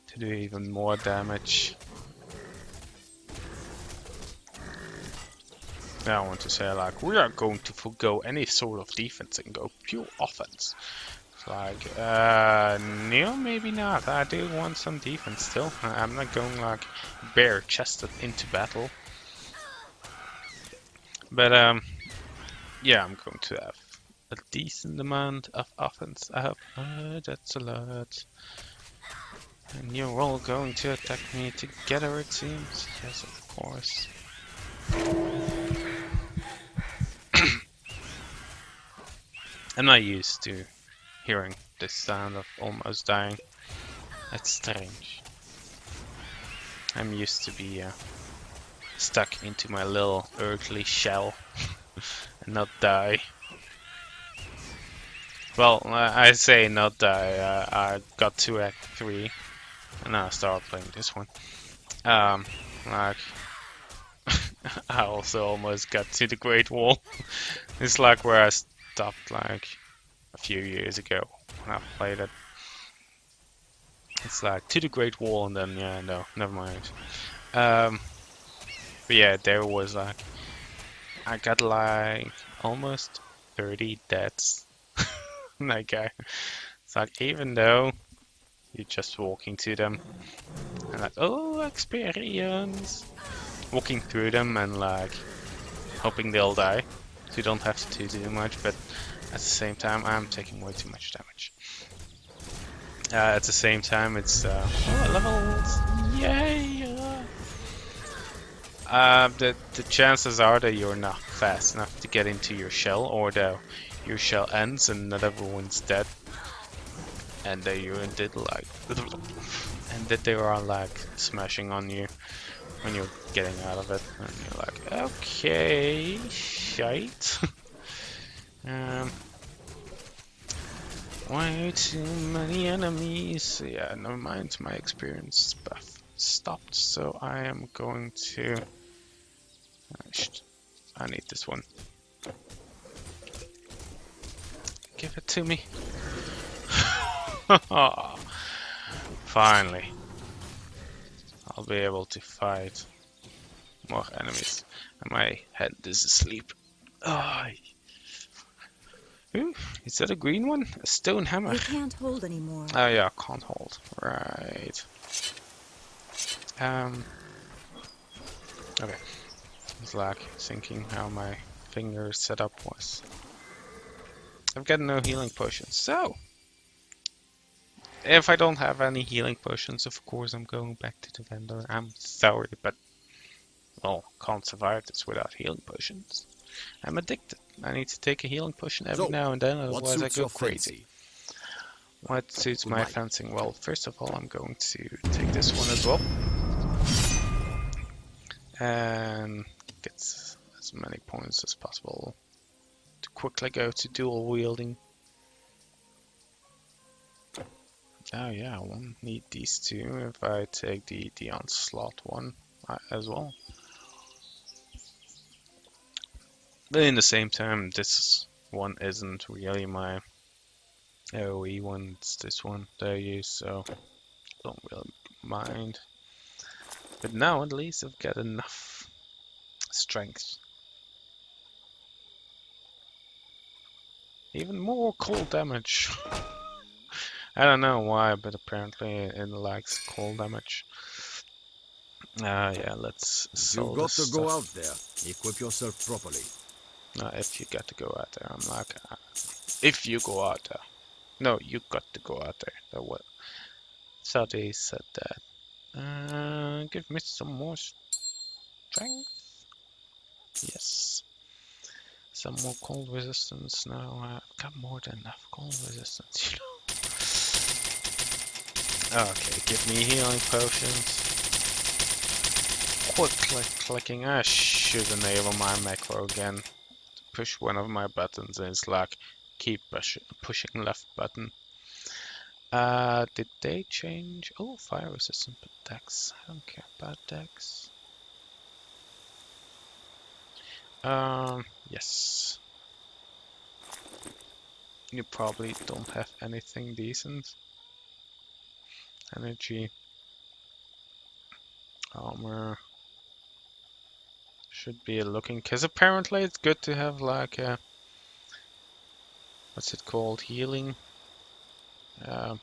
to do even more damage. Now I want to say like, we are going to forgo any sort of defense and go pure offense. It's like, no, maybe not. I do want some defense still. I'm not going like bare-chested into battle. But yeah, I'm going to have a decent amount of offense. I hope that's a lot. And you're all going to attack me together, it seems. Yes, of course. I'm not used to hearing this sound of almost dying. That's strange. I'm used to be stuck into my little earthly shell and not die. Well, I say not die. I got to Act 3 and now I start playing this one. Like I also almost got to the Great Wall. It's like where I stopped like a few years ago when I played it. It's like to the Great Wall and then yeah, no, never mind. But yeah, there was like I got like almost 30 deaths. That guy. It's like even though you're just walking to them and like, oh, experience, walking through them and like hoping they'll die, so you don't have to do much, but at the same time I'm taking way too much damage. At the same time it's levels, yay! The chances are that you're not fast enough to get into your shell, or that your shell ends and not everyone's dead, and that you did like, and that they are like smashing on you when you're getting out of it, and you're like, okay, shite. Way too many enemies. Yeah, never mind. My experience buff stopped, so I am going to. I need this one. Give it to me. Finally, I'll be able to fight more enemies. And my head is asleep. Ooh, is that a green one? A stone hammer. You can't hold anymore. Oh yeah, can't hold. Right. Okay. It's like thinking how my finger setup was. I've got no healing potions, so if I don't have any healing potions, of course I'm going back to the vendor. I'm sorry, but well, can't survive this without healing potions. I'm addicted. I need to take a healing potion every now and then, otherwise I go crazy. What suits my fencing? Well, first of all, I'm going to take this one as well. And get as many points as possible to quickly go to dual wielding. Oh yeah, I won't need these two if I take the onslaught one as well. But in the same time, this one isn't really my AoE one, it's this one that I use, so don't really mind. But now at least I've got enough strength. Even more cold damage. I don't know why, but apparently it likes cold damage. Yeah, let's sell You've got this to go stuff. out there. Equip yourself properly. If you got to go out there, I'm like, if you go out there. No, you got to go out there. That what? So they said that. Give me some more strength. Yes. Some more cold resistance now. I've got more than enough cold resistance, you know. Okay, give me healing potions. Quick clicking. I should enable my macro again. Push one of my buttons and it's like keep pushing left button. Did they change? Oh, fire resistant dex. I don't care about dex. Yes. You probably don't have anything decent. Energy, armor should be looking, because apparently it's good to have like a, what's it called? Healing, Goodbye,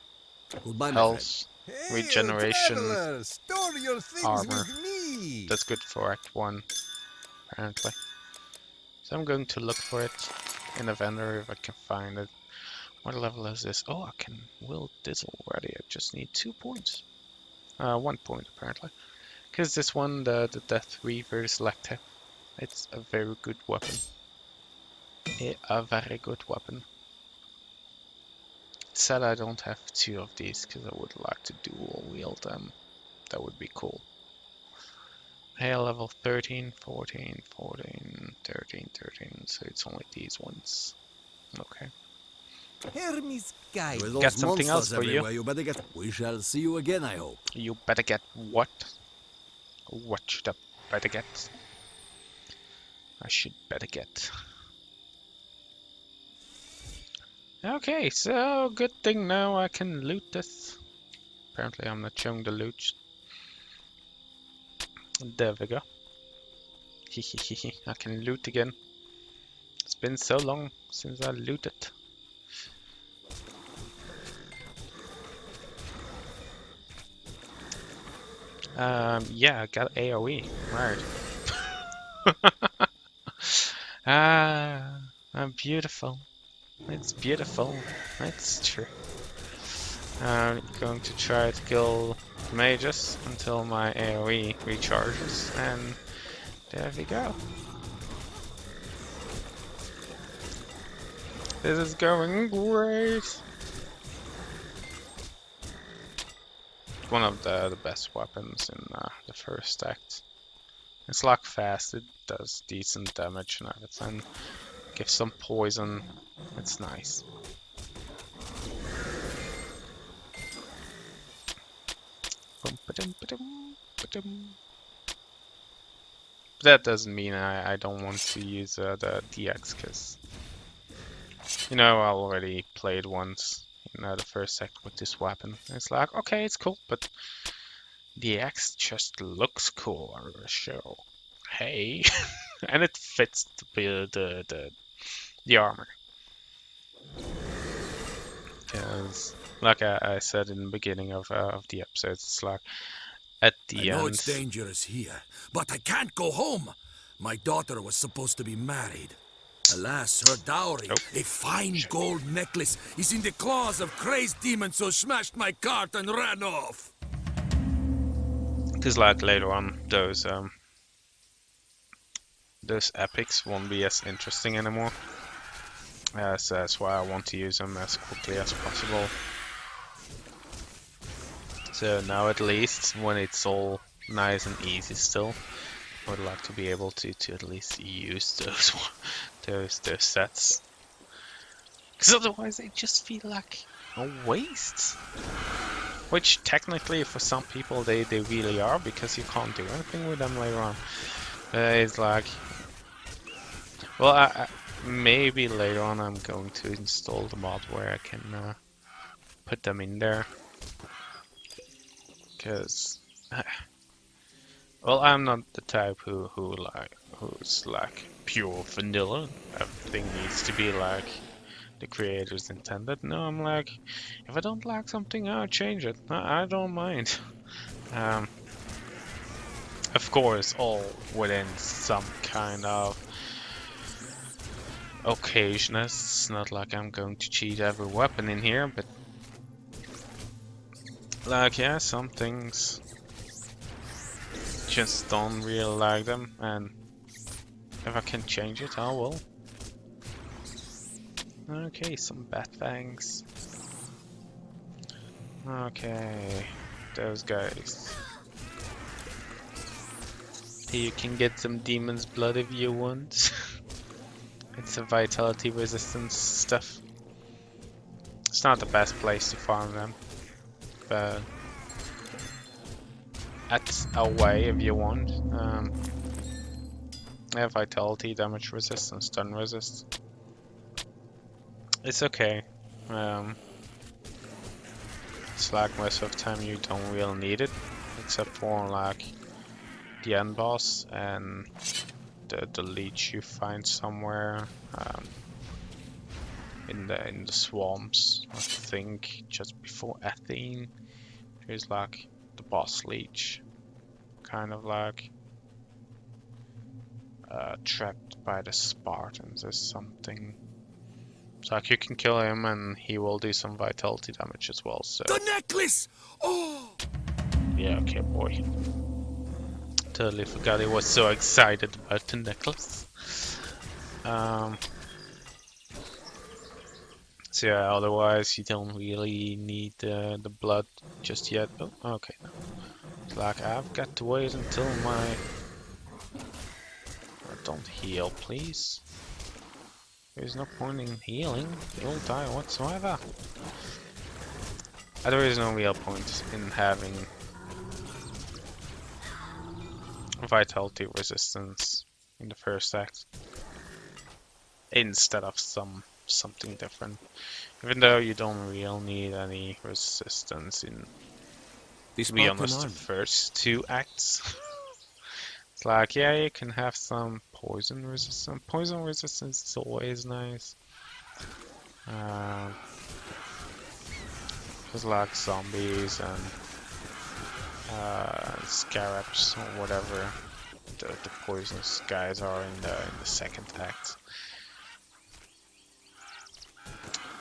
my friend. health, Hail, regeneration, traveler! Store your things armor. with me! That's good for Act 1, apparently. So I'm going to look for it in a vendor if I can find it. What level is this? Oh, I can wield this already. I just need 2 points. 1 point apparently. Because this one, the Death Reaver Selector, it's a very good weapon. A very good weapon. It's sad I don't have 2 of these because I would like to dual wield them. That would be cool. Hey, level 13, 14, 14, 13, 13. So it's only these ones. Okay. Hermes guide. With Got those something else monsters for you. everywhere, you better get. We shall see you again, I hope. You better get what? What should I better get? I should better get. Okay, so good thing now I can loot this. Apparently I'm not showing the loot. There we go. I can loot again. It's been so long since I looted. Yeah, I got AoE. Right. I'm beautiful. It's beautiful. It's true. I'm going to try to kill mages until my AoE recharges, and there we go. This is going great. One of the best weapons in the first act. It's like fast, it does decent damage and everything. Gives some poison, it's nice. That doesn't mean I don't want to use the DX, because you know I already played once in the first act with this weapon. It's like, okay, it's cool, but the X just looks cool on the show. Hey, and it fits the armor. Because, like I said in the beginning of the episode, it's like at I the know end. it's dangerous here, but I can't go home. My daughter was supposed to be married. Alas, her dowry, a fine gold necklace, is in the claws of crazed demons who smashed my cart and ran off. Because like later on, those epics won't be as interesting anymore. So that's why I want to use them as quickly as possible. So now at least, when it's all nice and easy still, I would like to be able to at least use those sets. Because otherwise they just feel like a waste. Which technically for some people they really are, because you can't do anything with them later on. It's like, well, maybe later on I'm going to install the mod where I can put them in there. Because Well, I'm not the type who's like pure vanilla. Everything needs to be like the creators intended. No, I'm like, if I don't like something, I'll change it. I don't mind. Um, of course, all within some kind of occasioness. It's not like I'm going to cheat every weapon in here, but like, yeah, some things just don't really like them, and if I can change it, I will. Okay, some bat fangs. Okay, those guys. You can get some demon's blood if you want. It's a vitality resistance stuff. It's not the best place to farm them, but that's a way if you want. Yeah, vitality, damage resistance, stun resist. It's okay. It's like most of the time you don't really need it, except for like the end boss and the leech you find somewhere in the swamps. I think just before Athene, there's like the boss leech, kind of like trapped by the Spartans or something. So like you can kill him and he will do some vitality damage as well. So The necklace! Oh! yeah, okay, boy. Totally forgot he was so excited about the necklace. So yeah, otherwise you don't really need the blood just yet. Oh, okay. No. It's like I've got to wait until my... Don't heal, please. There's no point in healing. You'll die whatsoever. There is no real point in having vitality resistance in the first act instead of something different. Even though you don't really need any resistance in, to be honest, the first two acts. It's like, yeah, you can have some poison resistance. Poison resistance is always nice. Just like zombies and scarabs or whatever the poisonous guys are in the second act.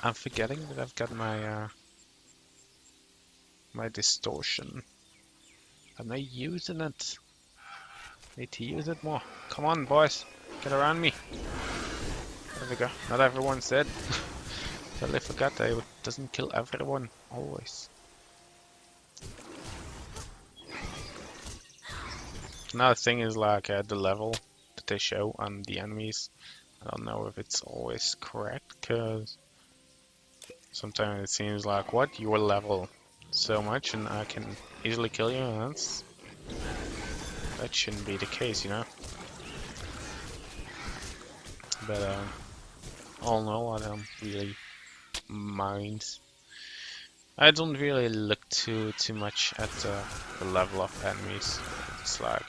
I'm forgetting that I've got my my distortion. I'm not using it. Need to use it more. Come on, boys, get around me. There we go. Not everyone's dead. Totally forgot that it doesn't kill everyone always. Another thing is like the level that they show on the enemies. I don't know if it's always correct, because sometimes it seems like, what, you will level so much and I can easily kill you, and that shouldn't be the case, you know. But all in all, I don't really mind. I don't really look too much at the level of enemies. It's like,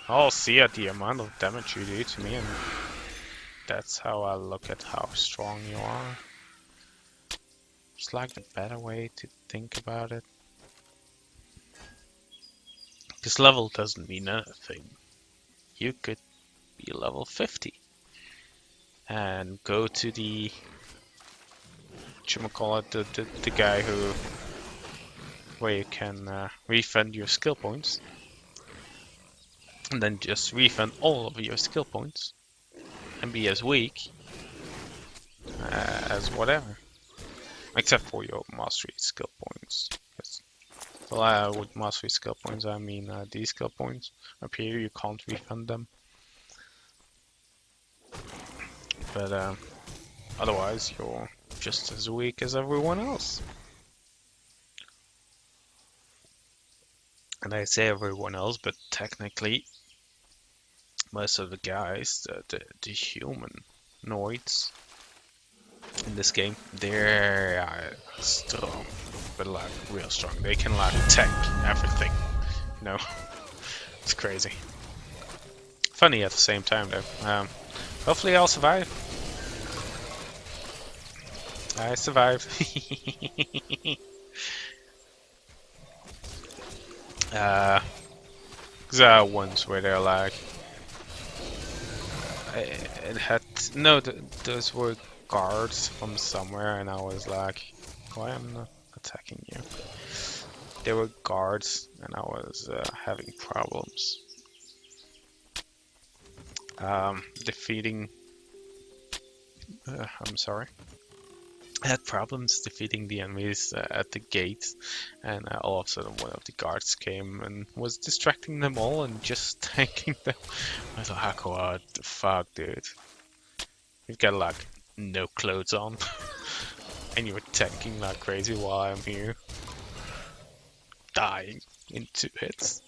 I'll see at the amount of damage you do to me, and that's how I look at how strong you are. It's like the better way to think about it. Because level doesn't mean anything. You could be level 50 and go to the the guy where you can refund your skill points, and then just refund all of your skill points and be as weak as whatever, except for your mastery skill points. Well, with mastery skill points I mean these skill points up here. You can't refund them, but otherwise you're just as weak as everyone else. And I say everyone else, but technically most of the guys, the humanoids in this game, they're strong, but like real strong. They can like tank everything, you know. It's crazy. Funny at the same time, though. Hopefully I'll survive. I survived. There are ones where they're like, it had no, those were guards from somewhere, and I was like, why am I not attacking you? They were guards, and I was having problems defeating. I'm sorry. I had problems defeating the enemies at the gate, and all of a sudden one of the guards came and was distracting them all and just tanking them. I was like, what the fuck, dude? You've got like no clothes on, and you're tanking like crazy while I'm here, dying in 2 hits.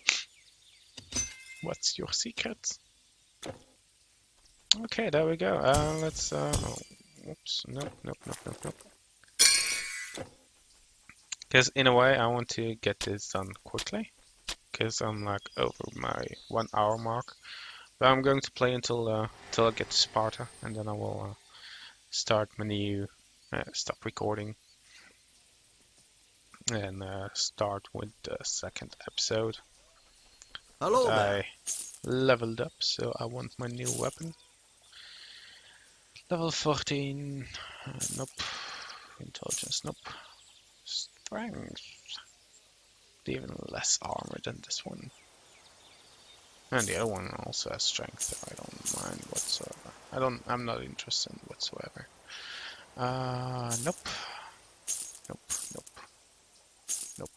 What's your secret? Okay, there we go. Let's. Oh, whoops. Nope. Because in a way, I want to get this done quickly. Because I'm like over my 1 hour mark. But I'm going to play until till I get to Sparta, and then I will start my new stop recording and start with the 2nd episode. Hello there. I leveled up, so I want my new weapon. Level 14. Nope. Intelligence. Nope. Strength. Even less armor than this one. And the other one also has strength, so I don't mind whatsoever. I'm not interested whatsoever. Nope. Nope.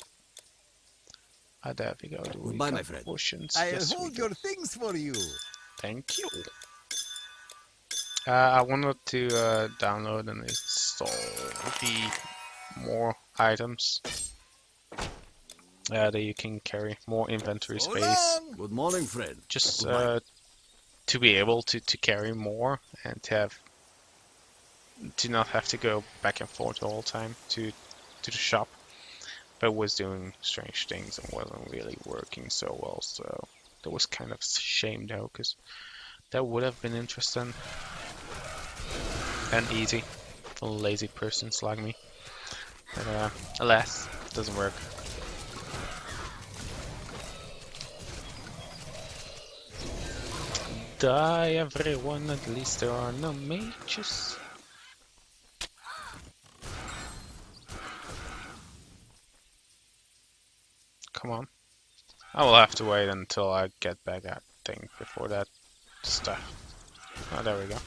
There we go. Goodbye, my friend. Potions? I'll Yes, we hold do. your things for you. Thank you. I wanted to download and install the more items that you can carry, more inventory So space. long. Good morning, friend. Just Goodbye. to be able to carry more and to not have to go back and forth all the time to the shop. But was doing strange things and wasn't really working so well, so that was kind of a shame though, because that would have been interesting and easy for lazy persons like me. But alas, it doesn't work. Die everyone, at least there are no mages. Come on. I will have to wait until I get back, I think, before that stuff. Oh, there we go.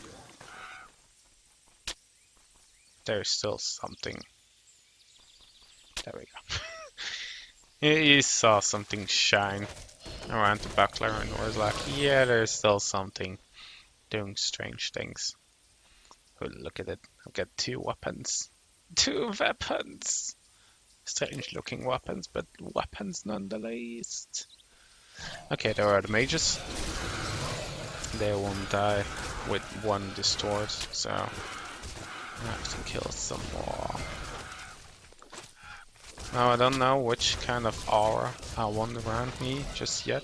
There's still something. There we go. You saw something shine around the buckler and was like, yeah, there's still something doing strange things. Oh, look at it. I've got 2 weapons. 2 weapons! Strange looking weapons, but weapons nonetheless. Okay, there are the mages. They won't die with 1 distort, so I have to kill some more. Now I don't know which kind of aura I want around me just yet.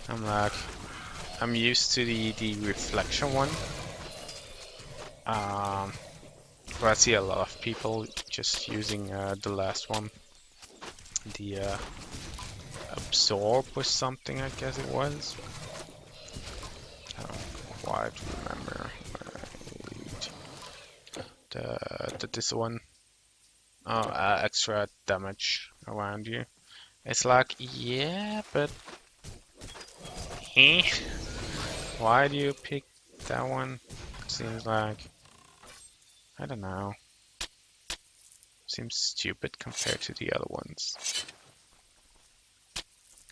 I'm used to the reflection one. But I see a lot of people just using the last one. The absorb or something, I guess it was. I don't quite remember. This one. Oh, extra damage around you. It's like, yeah, but why do you pick that one? Seems like, I don't know. Seems stupid compared to the other ones.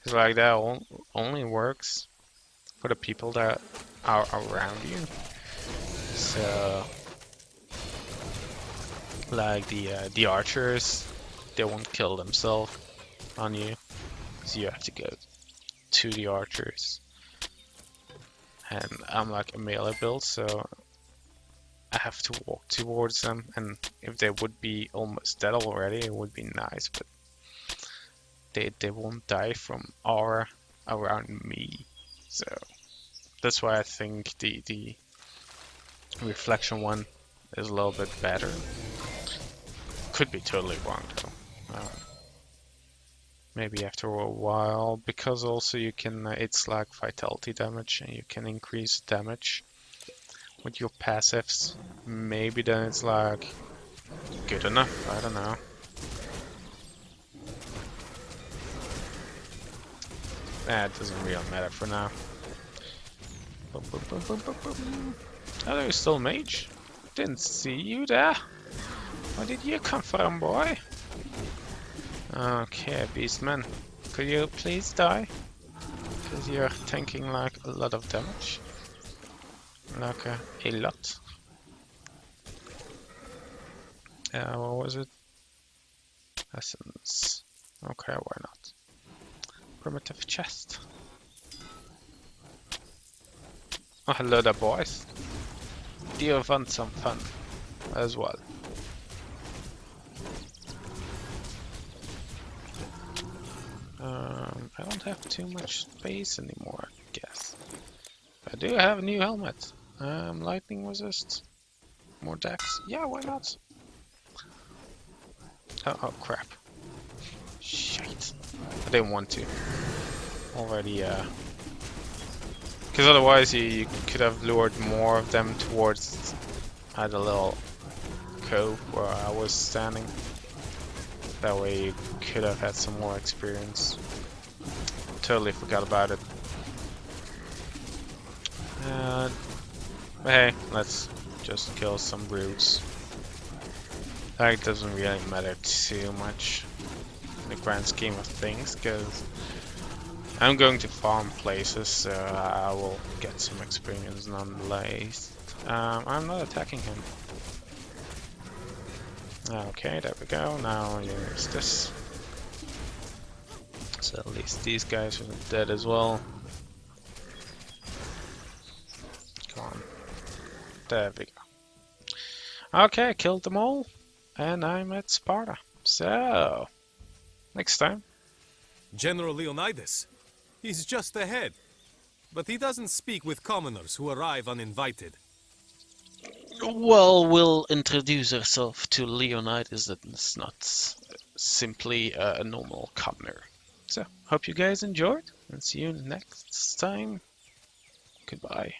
Cause like that only works for the people that are around you. So, like the archers, they won't kill themselves on you, so you have to go to the archers. And I'm like a melee build, so I have to walk towards them, and if they would be almost dead already, it would be nice, but they won't die from aura around me. So that's why I think the reflection one is a little bit better. Could be totally wrong though. Maybe after a while, because also you can, it's like vitality damage, and you can increase damage with your passives. Maybe then it's like good enough, I don't know. It doesn't really matter for now. Boom, boom, boom, boom, boom, boom. Oh, there's still mage. Didn't see you there. Where did you come from, boy? Okay, Beastman. Could you please die? Because you're tanking like a lot of damage. Like a lot. What was it? Essence. Okay, why not? Primitive chest. Oh, hello there, boys. Do you want some fun as well? I don't have too much space anymore, I guess. I do have a new helmet. Lightning resist. More dex. Yeah, why not? Oh crap. Shite. I didn't want to. Already, because otherwise you could have lured more of them towards the little cove where I was standing. That way you could have had some more experience. Totally forgot about it. But hey, let's just kill some brutes. That doesn't really matter too much in the grand scheme of things, because I'm going to farm places, so I will get some experience nonetheless. I'm not attacking him. Okay, there we go. Now use this. So at least these guys are dead as well. Come on. There we go. Okay, killed them all. And I'm at Sparta. So, next time. General Leonidas. He's just ahead. But he doesn't speak with commoners who arrive uninvited. Well, we'll introduce ourselves to Leonidas, that is not simply a normal commoner. So, hope you guys enjoyed, and see you next time. Goodbye.